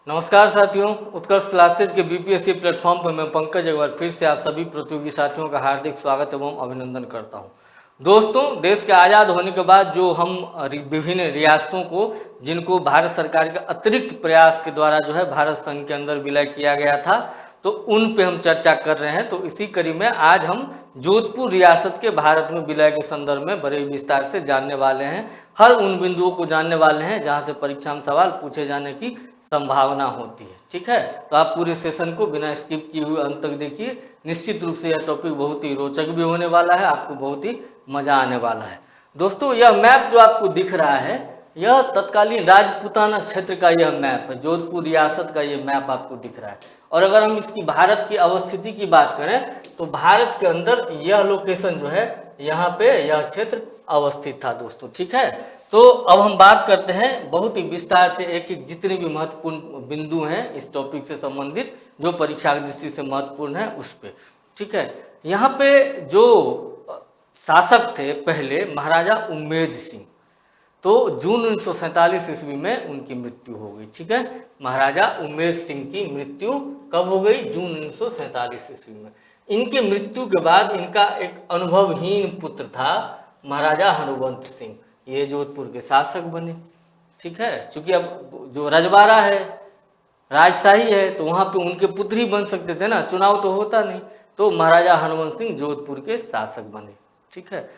नमस्कार साथियों, उत्कर्ष क्लासेज के बीपीएससी प्लेटफॉर्म पर मैं पंकज एक बार फिर से आप सभी प्रतियोगी साथियों का हार्दिक स्वागत एवं अभिनंदन करता हूं। दोस्तों, देश के आज़ाद होने के बाद जो हम विभिन्न रियासतों को जिनको भारत सरकार के अतिरिक्त प्रयास के द्वारा जो है भारत संघ के अंदर विलय किया गया था, तो उन पे हम चर्चा कर रहे हैं। तो इसी कड़ी में आज हम जोधपुर रियासत के भारत में विलय के संदर्भ में बड़े विस्तार से जानने वाले हैं। हर उन बिंदुओं को जानने वाले हैं जहाँ से परीक्षा में सवाल पूछे जाने की संभावना होती है। ठीक है, तो आप पूरे सेशन को बिना स्किप किए हुए अंत तक देखिए। निश्चित रूप से यह टॉपिक बहुत ही रोचक भी होने वाला है, आपको बहुत ही मजा आने वाला है। दोस्तों, यह मैप जो आपको दिख रहा है, यह तत्कालीन राजपूताना क्षेत्र का यह मैप है। जोधपुर रियासत का यह मैप आपको दिख रहा है। और अगर हम इसकी भारत की अवस्थिति की बात करें तो भारत के अंदर यह लोकेशन जो है, यहाँ पे यह क्षेत्र अवस्थित था दोस्तों। ठीक है, तो अब हम बात करते हैं बहुत ही विस्तार से एक एक जितने भी महत्वपूर्ण बिंदु हैं इस टॉपिक से संबंधित, जो परीक्षा की दृष्टि से महत्वपूर्ण है उस पे। ठीक है, यहाँ पे जो शासक थे पहले महाराजा उम्मेद सिंह, तो जून 1947 ईस्वी में उनकी मृत्यु हो गई। ठीक है, महाराजा उम्मेद सिंह की मृत्यु कब हो गई? जून 1947 ईस्वी में। इनकी मृत्यु के बाद इनका एक अनुभवहीन पुत्र था महाराजा हनुवंत सिंह, ये जोधपुर के शासक बने। ठीक है, चूंकि अब जो रजवाड़ा है, राजशाही है, तो वहां पे उनके पुत्र ही बन सकते थे ना, चुनाव तो होता नहीं। तो महाराजा हनुवंत सिंह जोधपुर के शासक बने। ठीक है,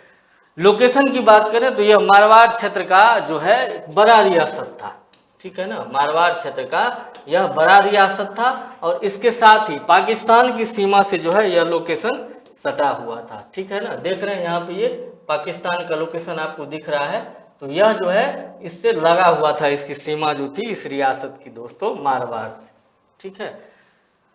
लोकेशन की बात करें तो यह मारवाड़ क्षेत्र का जो है बड़ा रियासत था। ठीक है ना, मारवाड़ क्षेत्र का यह बड़ा रियासत था और इसके साथ ही पाकिस्तान की सीमा से जो है यह लोकेशन सटा हुआ था। ठीक है ना, देख रहे हैं यहाँ पे ये पाकिस्तान का लोकेशन आपको दिख रहा है, तो यह जो है इससे लगा हुआ था, इसकी सीमा जो थी इस रियासत की दोस्तों मारवाड़ से। ठीक है,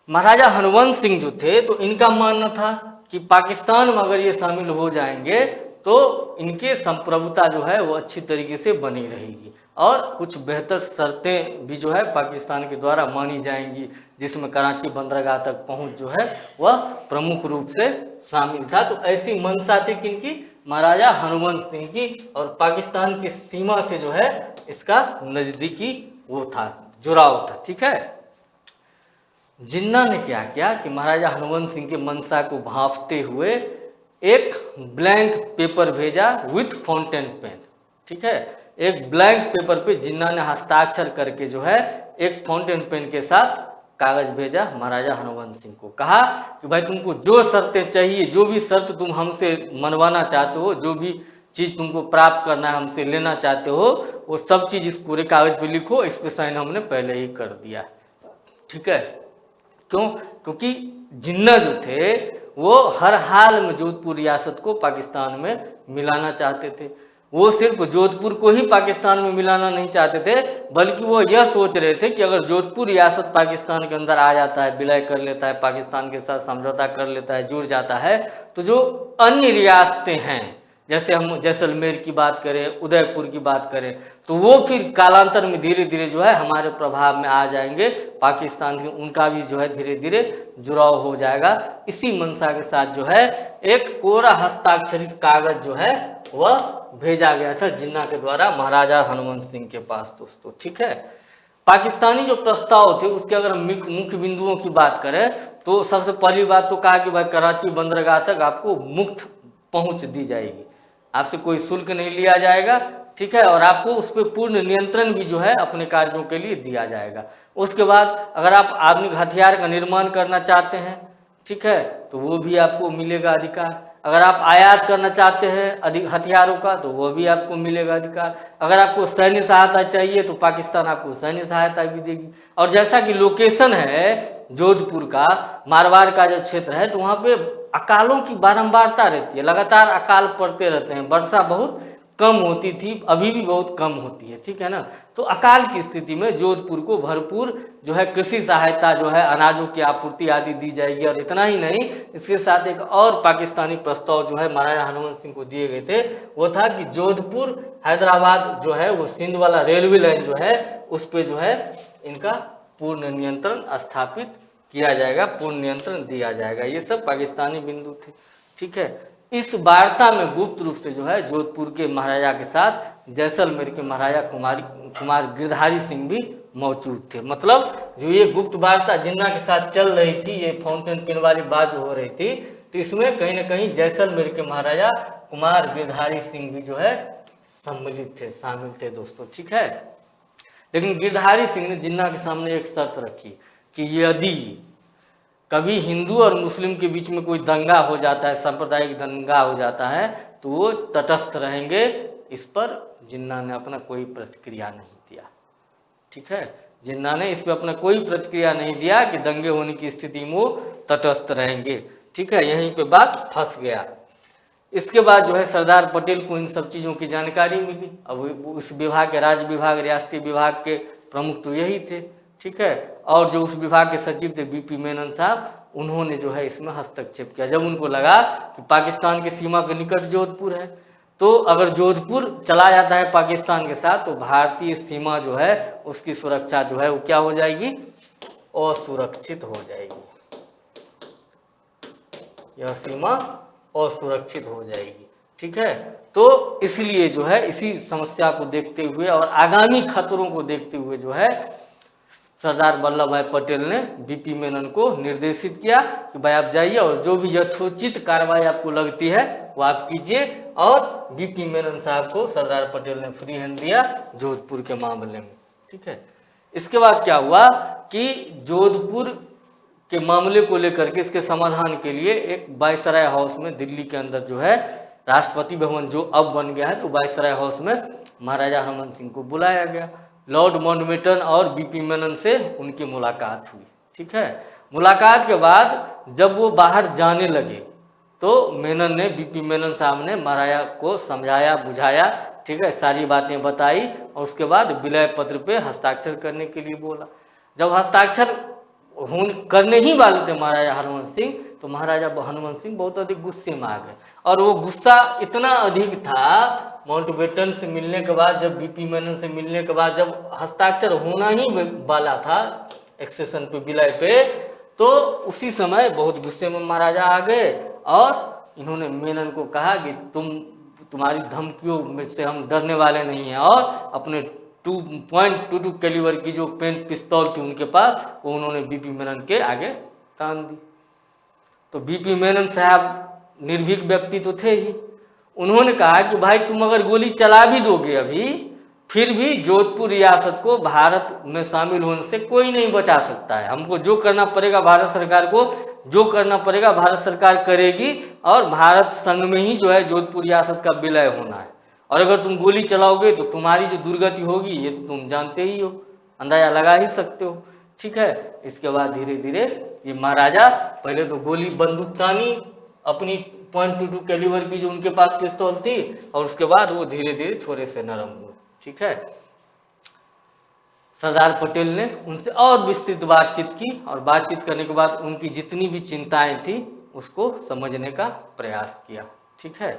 महाराजा हनुवंत सिंह जो थे तो इनका मानना था कि पाकिस्तान में अगर ये शामिल हो जाएंगे तो इनके संप्रभुता जो है वो अच्छी तरीके से बनी रहेगी और कुछ बेहतर शर्तें भी जो है पाकिस्तान के द्वारा मानी जाएंगी, जिसमें कराची बंदरगाह तक पहुंच जो है वह प्रमुख रूप से शामिल था। तो ऐसी मंशा थी किनकी? महाराजा हनुवंत सिंह की, और पाकिस्तान की सीमा से जो है इसका नजदीकी वो था, जुड़ाव था। ठीक है, जिन्ना ने क्या किया कि महाराजा हनुवंत सिंह के मंशा को भांपते हुए एक ब्लैंक पेपर भेजा विथ फाउंटेन पेन। ठीक है, एक ब्लैंक पेपर पे जिन्ना ने हस्ताक्षर करके जो है एक फाउंटेन पेन के साथ कागज भेजा महाराजा हनुवंत सिंह को। कहा कि भाई तुमको जो शर्तें चाहिए, जो भी शर्त तुम हमसे मनवाना चाहते हो, जो भी चीज तुमको प्राप्त करना है, हमसे लेना चाहते हो, वो सब चीज इस पूरे कागज पे लिखो, इस पे साइन हमने पहले ही कर दिया। ठीक है, क्यों? क्योंकि जिन्ना जो थे वो हर हाल में जोधपुर रियासत को पाकिस्तान में मिलाना चाहते थे। वो सिर्फ जोधपुर को ही पाकिस्तान में मिलाना नहीं चाहते थे, बल्कि वो यह सोच रहे थे कि अगर जोधपुर रियासत पाकिस्तान के अंदर आ जाता है, विलय कर लेता है, पाकिस्तान के साथ समझौता कर लेता है, जुड़ जाता है, तो जो अन्य रियासतें हैं, जैसे हम जैसलमेर की बात करें, उदयपुर की बात करें, तो वो फिर कालांतर में धीरे धीरे जो है हमारे प्रभाव में आ जाएंगे, पाकिस्तान की उनका भी जो है धीरे धीरे जुड़ाव हो जाएगा। इसी मंशा के साथ जो है एक कोरा हस्ताक्षरित कागज जो है वह भेजा गया था जिन्ना के द्वारा महाराजा हनुवंत सिंह के पास दोस्तों। ठीक है, पाकिस्तानी जो प्रस्ताव थे उसके अगर हम मुख्य बिंदुओं की बात करें तो सबसे पहली बात तो कहा कि भाई कराची बंदरगाह तक आपको मुफ्त पहुंच दी जाएगी, आपसे कोई शुल्क नहीं लिया जाएगा। ठीक है, और आपको उस पर पूर्ण नियंत्रण भी जो है अपने कार्यों के लिए दिया जाएगा। उसके बाद अगर आप आधुनिक हथियार का निर्माण करना चाहते हैं, ठीक है, तो वो भी आपको मिलेगा अधिकार। अगर आप आयात करना चाहते हैं अधिक हथियारों का, तो वो भी आपको मिलेगा अधिकार। अगर आपको सैन्य सहायता चाहिए तो पाकिस्तान आपको सैन्य सहायता भी देगी। और जैसा कि लोकेशन है जोधपुर का, मारवाड़ का जो क्षेत्र है, तो वहाँ पे अकालों की बारंबारता रहती है, लगातार अकाल पड़ते रहते हैं, वर्षा बहुत कम होती थी, अभी भी बहुत कम होती है। ठीक है ना, तो अकाल की स्थिति में जोधपुर को भरपूर जो है कृषि सहायता जो है अनाजों की आपूर्ति आदि दी जाएगी। और इतना ही नहीं, इसके साथ एक और पाकिस्तानी प्रस्ताव जो है महाराजा हनुवंत सिंह को दिए गए थे, वो था कि जोधपुर हैदराबाद जो है वो सिंध वाला रेलवे लाइन जो है उस पर जो है इनका पूर्ण नियंत्रण स्थापित किया जाएगा, पूर्ण नियंत्रण दिया जाएगा। ये सब पाकिस्तानी बिंदु थे। ठीक है, इस वार्ता में गुप्त रूप से जो है जोधपुर के महाराजा के साथ जैसलमेर के महाराजा कुमार गिरधारी सिंह भी मौजूद थे। मतलब जो ये गुप्त वार्ता जिन्ना के साथ चल रही थी, ये फाउंटेन पेन वाली बात जो हो रही थी, तो इसमें कहीं ना कहीं जैसलमेर के महाराजा कुमार गिरधारी सिंह भी जो है सम्मिलित थे, शामिल थे दोस्तों, ठीक है। लेकिन गिरधारी सिंह ने जिन्ना के सामने एक शर्त रखी कि यदि कभी हिंदू और मुस्लिम के बीच में कोई दंगा हो जाता है, सांप्रदायिक दंगा हो जाता है, तो वो तटस्थ रहेंगे। इस पर जिन्ना ने अपना कोई प्रतिक्रिया नहीं दिया, ठीक है। जिन्ना ने इस पर अपना कोई प्रतिक्रिया नहीं दिया कि दंगे होने की स्थिति में वो तटस्थ रहेंगे, ठीक है। यहीं पे बात फंस गया। इसके बाद जो है सरदार पटेल को इन सब चीज़ों की जानकारी मिली। अब उस विभाग के, राज्य विभाग, रियासती विभाग के प्रमुख तो यही थे, ठीक है। और जो उस विभाग के सचिव थे बीपी मेनन साहब, उन्होंने जो है इसमें हस्तक्षेप किया। जब उनको लगा कि पाकिस्तान की सीमा के निकट जोधपुर है, तो अगर जोधपुर चला जाता है पाकिस्तान के साथ, तो भारतीय सीमा जो है उसकी सुरक्षा जो है वो क्या हो जाएगी, असुरक्षित हो जाएगी। यह सीमा असुरक्षित हो जाएगी, ठीक है। तो इसलिए जो है इसी समस्या को देखते हुए और आगामी खतरों को देखते हुए जो है सरदार वल्लभ भाई पटेल ने बीपी मेनन को निर्देशित किया कि भाई आप जाइए और जो भी यथोचित कार्रवाई आपको लगती है वो आप कीजिए। और बीपी मेनन साहब को सरदार पटेल ने फ्री हैंड दिया जोधपुर के मामले में, ठीक है। इसके बाद क्या हुआ कि जोधपुर के मामले को लेकर के, इसके समाधान के लिए एक वायसराय हाउस में दिल्ली के अंदर जो है राष्ट्रपति भवन जो अब बन गया है, तो वायसराय हाउस में महाराजा हरमन सिंह को बुलाया गया। लॉर्ड माउंटबेटन और बीपी मेनन से उनकी मुलाकात हुई, ठीक है। मुलाकात के बाद जब वो बाहर जाने लगे तो मेनन ने, बीपी मेनन साहब ने महाराजा को समझाया बुझाया, ठीक है, सारी बातें बताई और उसके बाद विलय पत्र पे हस्ताक्षर करने के लिए बोला। जब हस्ताक्षर करने ही वाले थे महाराजा हरवंश सिंह, तो महाराजा हरवंश सिंह बहुत अधिक गुस्से में आ गए। और वो गुस्सा इतना अधिक था, माउंटबेटन से मिलने के बाद, जब बीपी मेनन से मिलने के बाद, जब हस्ताक्षर होना ही वाला था एक्सेशन पे, विलय पे, तो उसी समय बहुत गुस्से में महाराजा आ गए और इन्होंने मेनन को कहा कि तुम्हारी धमकियों में से हम डरने वाले नहीं हैं, और अपने 2.22 कैलिबर की जो पेन पिस्तौल थी उनके पास, वो उन्होंने बीपी मेनन के आगे तान दी। तो बीपी मेनन साहब निर्भीक व्यक्ति तो थे ही, उन्होंने कहा कि भाई तुम अगर गोली चला भी दोगे अभी, फिर भी जोधपुर रियासत को भारत में शामिल होने से कोई नहीं बचा सकता है। हमको जो करना पड़ेगा भारत सरकार को, जो करना पड़ेगा भारत सरकार करेगी, और भारत संघ में ही जो है जोधपुर रियासत का विलय होना है। और अगर तुम गोली चलाओगे तो तुम्हारी जो दुर्गति होगी ये तो तुम जानते ही हो, अंदाजा लगा ही सकते हो, ठीक है। इसके बाद धीरे धीरे ये महाराजा पहले तो गोली बंदूक तानी अपनी 0.22 कैलिबर की जो उनके पास पिस्तौल थी, और उसके बाद वो धीरे धीरे थोड़े से नरम हुए, ठीक है। सरदार पटेल ने उनसे और विस्तृत बातचीत की, और बातचीत करने के बाद उनकी जितनी भी चिंताएं थी उसको समझने का प्रयास किया, ठीक है।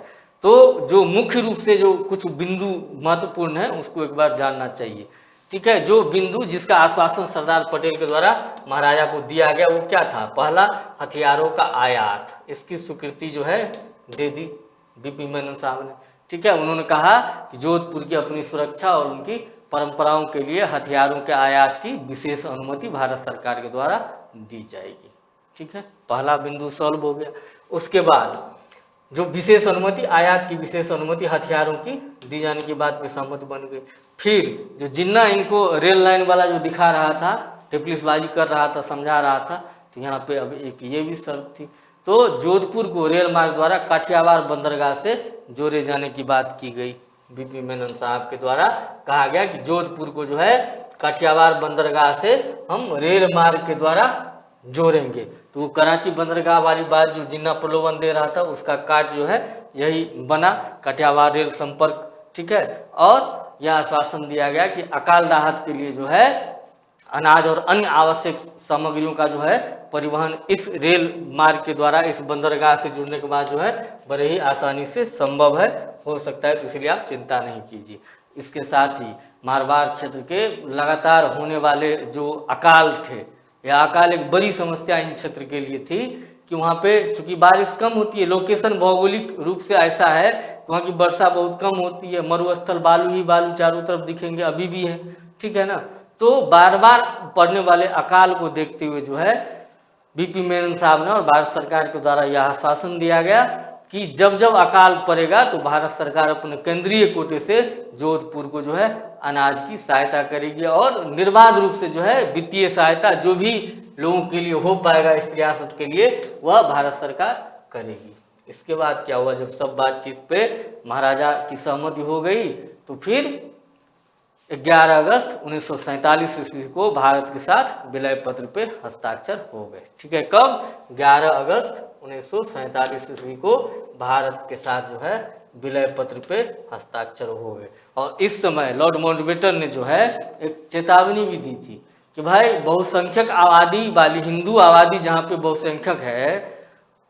तो जो मुख्य रूप से जो कुछ बिंदु महत्वपूर्ण है उसको एक बार जानना चाहिए, ठीक है। जो बिंदु जिसका आश्वासन सरदार पटेल के द्वारा महाराजा को दिया गया वो क्या था? पहला, हथियारों का आयात, इसकी स्वीकृति जो है दे दी बीपी मेनन साहब ने, ठीक है। उन्होंने कहा कि जोधपुर की अपनी सुरक्षा और उनकी परंपराओं के लिए हथियारों के आयात की विशेष अनुमति भारत सरकार के द्वारा दी जाएगी, ठीक है। पहला बिंदु सॉल्व हो गया। उसके बाद जो विशेष अनुमति, आयात की विशेष अनुमति हथियारों की दी जाने की बात पे सहमति बन गई। फिर जो जिन्ना इनको रेल लाइन वाला जो दिखा रहा था, टिप्लिसबाजी कर रहा था, समझा रहा था, तो यहाँ पे अब एक ये भी शर्त थी। तो जोधपुर को रेल मार्ग द्वारा काठियावाड़ बंदरगाह से जोड़े जाने की बात की गई। बीपी मेनन साहब के द्वारा कहा गया कि जोधपुर को जो है काठियावाड़ बंदरगाह से हम रेल मार्ग के द्वारा जोड़ेंगे। तो वो कराची बंदरगाह वाली बात जो जिन्ना प्रलोभन दे रहा था, उसका कार्य जो है यही बना, काठियावाड़ रेल संपर्क, ठीक है। और यह आश्वासन दिया गया कि अकाल राहत के लिए जो है अनाज और अन्य आवश्यक सामग्रियों का जो है परिवहन इस रेल मार्ग के द्वारा इस बंदरगाह से जुड़ने के बाद जो है बड़े ही आसानी से संभव है, हो सकता है, तो इसलिए आप चिंता नहीं कीजिए। इसके साथ ही मारवाड़ क्षेत्र के लगातार होने वाले जो अकाल थे, यह अकाल एक बड़ी समस्या इन क्षेत्र के लिए थी कि वहाँ पे चूंकि बारिश कम होती है, लोकेशन भौगोलिक रूप से ऐसा है कि वहाँ की वर्षा बहुत कम होती है, मरुस्थल बालू ही बालू चारों तरफ दिखेंगे, अभी भी है, ठीक है ना। तो बार बार पड़ने वाले अकाल को देखते हुए जो है बीपी मेनन साहब ने और भारत सरकार के द्वारा यह आश्वासन दिया गया कि जब जब अकाल पड़ेगा तो भारत सरकार अपने केंद्रीय कोटे से जोधपुर को जो है अनाज की सहायता करेगी और निर्बाध रूप से जो है वित्तीय सहायता जो भी लोगों के लिए हो पाएगा इस रियासत के लिए वह भारत सरकार करेगी। इसके बाद क्या हुआ, जब सब बातचीत पे महाराजा की सहमति हो गई तो फिर 11 अगस्त 1947 ईस्वी को भारत के साथ विलय पत्र पे हस्ताक्षर हो गए। ठीक है, कब? 11 अगस्त 1947 ईस्वी को भारत के साथ जो है विलय पत्र पे हस्ताक्षर हो गए। और इस समय लॉर्ड माउंटबेटन ने जो है एक चेतावनी भी दी थी कि भाई बहुसंख्यक आबादी वाली हिंदू आबादी जहाँ पे बहुसंख्यक है,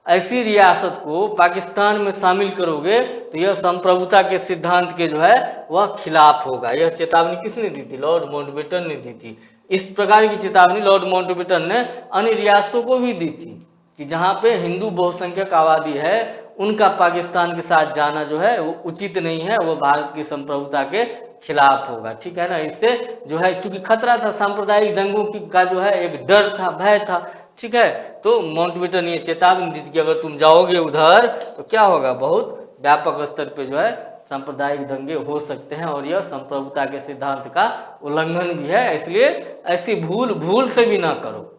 ऐसी रियासत को पाकिस्तान में शामिल करोगे तो यह संप्रभुता के सिद्धांत के जो है वह खिलाफ होगा। यह चेतावनी किसने दी थी? लॉर्ड माउंटबेटन ने दी थी। इस प्रकार की चेतावनी लॉर्ड माउंटबेटन ने अन्य रियासतों को भी दी थी कि जहाँ पे हिंदू बहुसंख्यक आबादी है उनका पाकिस्तान के साथ जाना जो है वो उचित नहीं है, वो भारत की संप्रभुता के खिलाफ होगा। ठीक है ना, इससे जो है चूंकि खतरा था, सांप्रदायिक दंगों का जो है एक डर था, भय था। ठीक है, तो माउंटबेटन ने ये चेतावनी दी थी कि अगर तुम जाओगे उधर तो क्या होगा, बहुत व्यापक स्तर पे जो है सांप्रदायिक दंगे हो सकते हैं और यह संप्रभुता के सिद्धांत का उल्लंघन भी है, इसलिए ऐसी भूल से भी ना करो।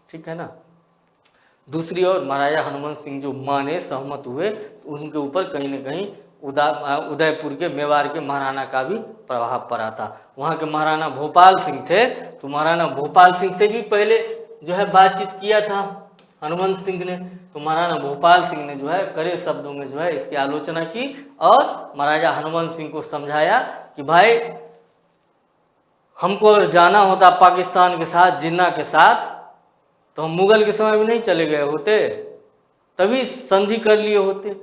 ठीक है ना। दूसरी ओर महाराजा हनुमंत सिंह जो माने, सहमत हुए, तो उनके ऊपर कहीं ना कहीं उदयपुर के मेवाड़ के महाराणा का भी प्रभाव पड़ा था। वहाँ के महाराणा भोपाल सिंह थे, तो महाराणा भोपाल सिंह से भी पहले जो है बातचीत किया था हनुमंत सिंह ने। तो महाराणा भोपाल सिंह ने जो है कड़े शब्दों में जो है इसकी आलोचना की और महाराजा हनुमंत सिंह को समझाया कि भाई हमको अगर जाना होता पाकिस्तान के साथ, जिन्ना के साथ, तो हम मुगल के समय में नहीं चले गए होते, तभी संधि कर लिए होते।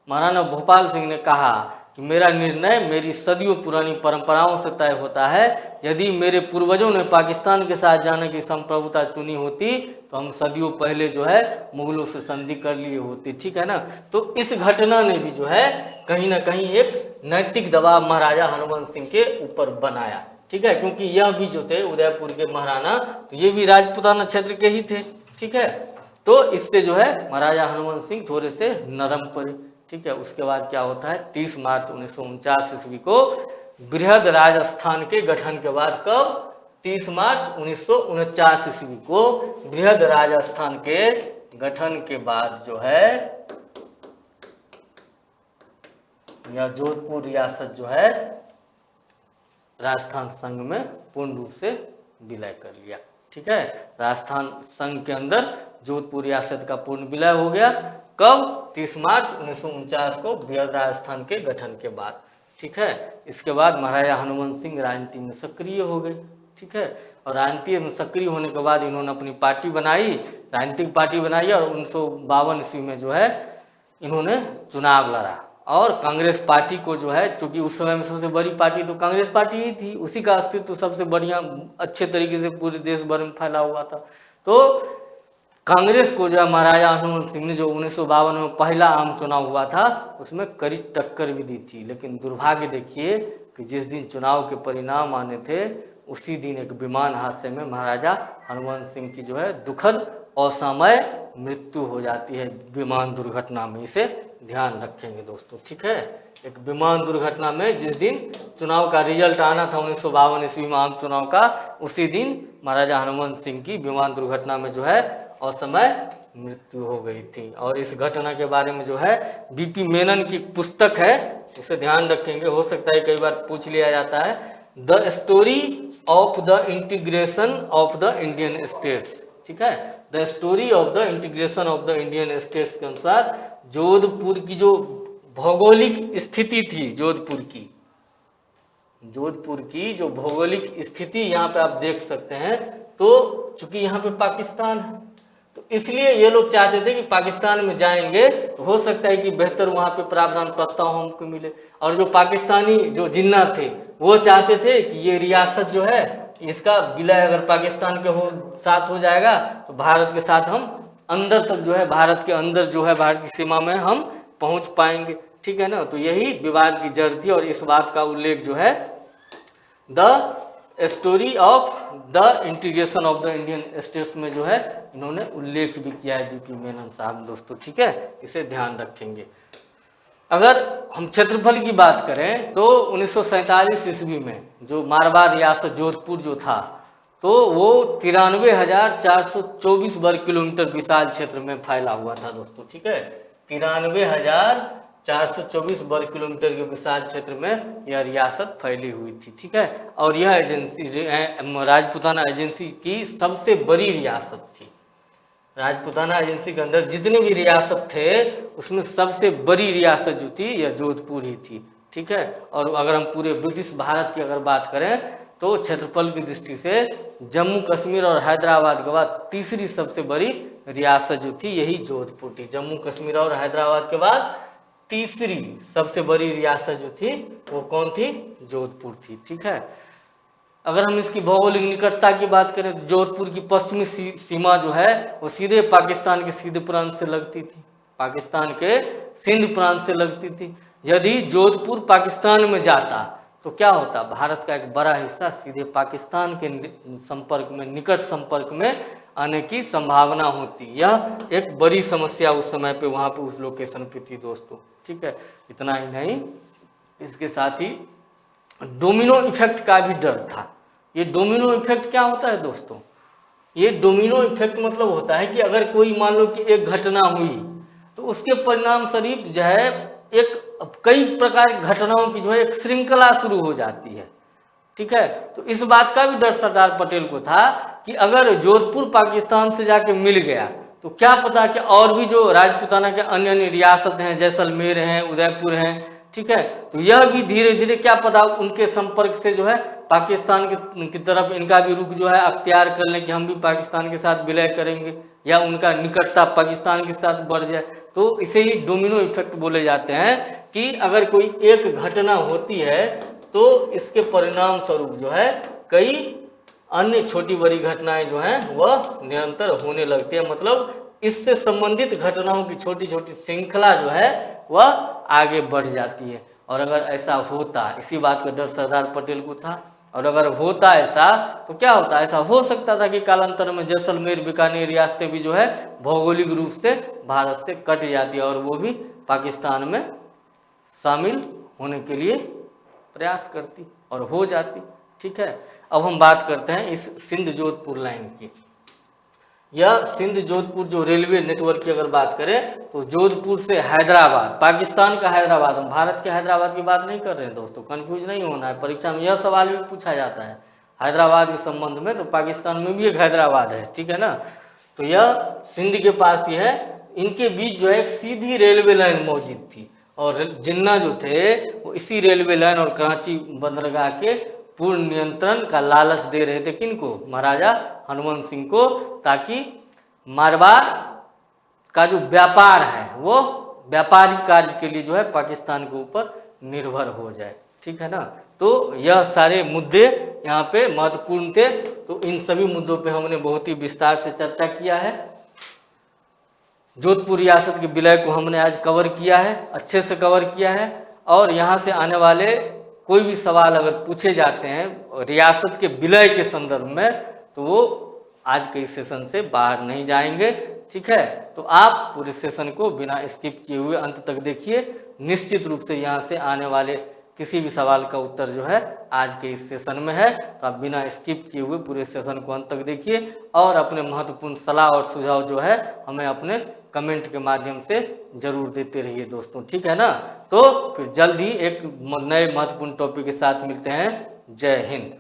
महाराणा भोपाल सिंह ने कहा कि मेरा निर्णय मेरी सदियों पुरानी परंपराओं से तय होता है। यदि मेरे पूर्वजों ने पाकिस्तान के साथ जाने की संप्रभुता चुनी होती तो हम सदियों पहले जो है मुगलों से संधि कर लिए होते। ठीक है ना। तो इस घटना ने भी जो है कहीं ना कहीं एक नैतिक दबाव महाराजा हनुमंत सिंह के ऊपर बनाया। ठीक है, क्योंकि यह भी जो थे उदयपुर के महाराणा, तो ये भी राजपूताना क्षेत्र के ही थे। ठीक है, तो इससे जो है महाराजा हनुमंत सिंह थोड़े से नरम पड़े। ठीक है, उसके बाद क्या होता है, 30 मार्च 1949 ईस्वी को बृहद राजस्थान के गठन के बाद, कब? 30 मार्च 1949 ईस्वी को बृहद राजस्थान के गठन के बाद जो है यह जोधपुर रियासत जो है राजस्थान संघ में पूर्ण रूप से विलय कर लिया। ठीक है, राजस्थान संघ के अंदर जोधपुर रियासत का पूर्ण विलय हो गया। कब? 30 मार्च 1949 को बृहद राजस्थान के गठन के बाद। ठीक है, इसके बाद महाराजा हनुमंत सिंह राजनीति में सक्रिय हो गए। ठीक है, और राजनीति में सक्रिय होने के बाद इन्होंने अपनी पार्टी बनाई, राजनीतिक पार्टी बनाई, और 1952 ईस्वी में जो है इन्होंने चुनाव लड़ा और कांग्रेस पार्टी को जो है, चूंकि उस समय में सबसे बड़ी पार्टी तो कांग्रेस पार्टी ही थी, उसी का अस्तित्व तो सबसे बढ़िया अच्छे तरीके से पूरे देश भर में फैला हुआ था। तो कांग्रेस को जो महाराजा हनुमंत सिंह ने, जो 1952 में पहला आम चुनाव हुआ था, उसमें कड़ी टक्कर भी दी थी। लेकिन दुर्भाग्य देखिए कि जिस दिन चुनाव के परिणाम आने थे उसी दिन एक विमान हादसे में महाराजा हनुमंत सिंह की जो है दुखद असामय मृत्यु हो जाती है विमान दुर्घटना में। इसे ध्यान रखेंगे दोस्तों। ठीक है, एक विमान दुर्घटना में जिस दिन चुनाव का रिजल्ट आना था 1952 ईस्वी में आम चुनाव का, उसी दिन महाराजा हनुमंत सिंह की विमान दुर्घटना में जो है असमय मृत्यु हो गई थी। और इस घटना के बारे में जो है बीपी मेनन की पुस्तक है, इसे ध्यान रखेंगे, हो सकता है कई बार पूछ लिया जाता है, the story of the integration of the Indian states. ठीक है, the story of the integration of the Indian states के अनुसार जोधपुर की जो भौगोलिक स्थिति थी, जोधपुर की जो भौगोलिक स्थिति यहाँ पे आप देख सकते हैं, तो चूंकि यहाँ पे पाकिस्तान है तो इसलिए ये लोग चाहते थे कि पाकिस्तान में जाएंगे तो हो सकता है कि बेहतर वहाँ पे प्रावधान प्रस्ताव हमको मिले। और जो पाकिस्तानी जो जिन्ना थे वो चाहते थे कि ये रियासत जो है इसका विलय अगर पाकिस्तान के साथ हो जाएगा तो भारत के साथ हम अंदर तक जो है, भारत के अंदर जो है, भारत की सीमा में हम पहुंच पाएंगे। ठीक है ना। तो यही विवाद की जड़ थी और इस बात का उल्लेख जो है the story of the integration of the Indian states में जो है इन्होंने उल्लेख भी किया है बीपी मेनन साहब दोस्तों, ठीक है, इसे ध्यान रखेंगे। अगर हम क्षेत्रफल की बात करें तो 1947 ईस्वी में जो मारवाड़ रियासत जोधपुर जो था तो वो 93,424 वर्ग किलोमीटर विशाल क्षेत्र में फैला हुआ था दोस्तों, ठीक है, 93,424 वर्ग किलोमीटर के विशाल क्षेत्र में यह रियासत फैली हुई थी, ठीक है। और यह एजेंसी राजपूताना एजेंसी की सबसे बड़ी रियासत थी। राजपूताना एजेंसी के अंदर जितने भी रियासत थे उसमें सबसे बड़ी रियासत जो थी यह जोधपुर ही थी, ठीक है। और अगर हम पूरे ब्रिटिश भारत की अगर बात करें तो क्षेत्रफल की दृष्टि से जम्मू कश्मीर और हैदराबाद के बाद तीसरी सबसे बड़ी रियासत जो थी यही जोधपुर थी। जम्मू कश्मीर और हैदराबाद के बाद तीसरी सबसे बड़ी रियासत जो थी वो कौन थी? जोधपुर थी, ठीक है। अगर हम इसकी भौगोलिक निकटता की बात करें तो जोधपुर की पश्चिमी सीमा जो है वो सीधे पाकिस्तान के सिंध प्रांत से लगती थी, पाकिस्तान के सिंध प्रांत से लगती थी। यदि जोधपुर पाकिस्तान में जाता तो क्या होता? भारत का एक बड़ा हिस्सा सीधे पाकिस्तान के संपर्क में, निकट संपर्क में आने की संभावना होती। यह एक बड़ी समस्या उस समय पे वहाँ पे उस लोकेशन पे थी दोस्तों, ठीक है। इतना ही नहीं, इसके साथ ही डोमिनो इफेक्ट का भी डर था। ये डोमिनो इफेक्ट क्या होता है दोस्तों? ये डोमिनो इफेक्ट मतलब होता है कि अगर कोई मान लो कि एक घटना हुई तो उसके परिणाम स्वरूप जो है एक कई प्रकार की घटनाओं की जो है एक श्रृंखला शुरू हो जाती है, ठीक है। तो इस बात का भी डर सरदार पटेल को था कि अगर जोधपुर पाकिस्तान से जाके मिल गया तो क्या पता कि और भी जो राजपूताना के अन्य अन्य रियासत हैं, जैसलमेर हैं, उदयपुर हैं, ठीक है, तो यह भी धीरे धीरे क्या पता उनके संपर्क से जो है पाकिस्तान की तरफ इनका भी रुख जो है अख्तियार कर लें कि हम भी पाकिस्तान के साथ विलय करेंगे, या उनका निकटता पाकिस्तान के साथ बढ़ जाए। तो इसे ही डोमिनो इफेक्ट बोले जाते हैं कि अगर कोई एक घटना होती है तो इसके परिणाम स्वरूप जो है कई अन्य छोटी बड़ी घटनाएं जो हैं वह निरंतर होने लगती है। मतलब इससे संबंधित घटनाओं की छोटी छोटी श्रृंखला जो है वह आगे बढ़ जाती है। और अगर ऐसा होता, इसी बात का डर सरदार पटेल को था, और अगर होता ऐसा तो क्या होता? ऐसा हो सकता था कि कालांतर में जैसलमेर, बीकानेर रियासतें भी जो है भौगोलिक रूप से भारत से कट जाती और वो भी पाकिस्तान में शामिल होने के लिए प्रयास करती और हो जाती, ठीक है। अब हम बात करते हैं इस सिंध जोधपुर लाइन की। यह सिंध जोधपुर जो रेलवे नेटवर्क की अगर बात करें तो जोधपुर से हैदराबाद, पाकिस्तान का हैदराबाद, हम भारत के हैदराबाद की बात नहीं कर रहे हैं दोस्तों, कंफ्यूज नहीं होना है। परीक्षा में यह सवाल भी पूछा जाता है हैदराबाद के संबंध में, तो पाकिस्तान में भी एक हैदराबाद है, ठीक है ना। तो यह सिंध के पास ही है। इनके बीच जो है एक सीधी रेलवे लाइन मौजूद थी और जिन्ना जो थे वो इसी रेलवे लाइन और कराची बंदरगाह के पूर्ण नियंत्रण का लालच दे रहे थे किनको? महाराजा हनुमान सिंह को, ताकि मारवाड़ का जो व्यापार है वो व्यापारिक कार्य के लिए जो है पाकिस्तान के ऊपर निर्भर हो जाए, ठीक है ना। तो यह सारे मुद्दे यहाँ पे महत्वपूर्ण थे। तो इन सभी मुद्दों पे हमने बहुत ही विस्तार से चर्चा किया है। जोधपुर रियासत के विलय को हमने आज कवर किया है, अच्छे से कवर किया है। और यहाँ से आने वाले कोई भी सवाल अगर पूछे जाते हैं रियासत के विलय के संदर्भ में तो वो आज के इस सेशन से बाहर नहीं जाएंगे, ठीक है। तो आप पूरे सेशन को बिना स्किप किए हुए अंत तक देखिए। निश्चित रूप से यहाँ से आने वाले किसी भी सवाल का उत्तर जो है आज के इस सेशन में है, तो आप बिना स्किप किए हुए पूरे सेशन को अंत तक देखिए और अपने महत्वपूर्ण सलाह और सुझाव जो है हमें अपने कमेंट के माध्यम से जरूर देते रहिए दोस्तों, ठीक है ना। तो फिर जल्द ही एक नए महत्वपूर्ण टॉपिक के साथ मिलते हैं। जय हिंद।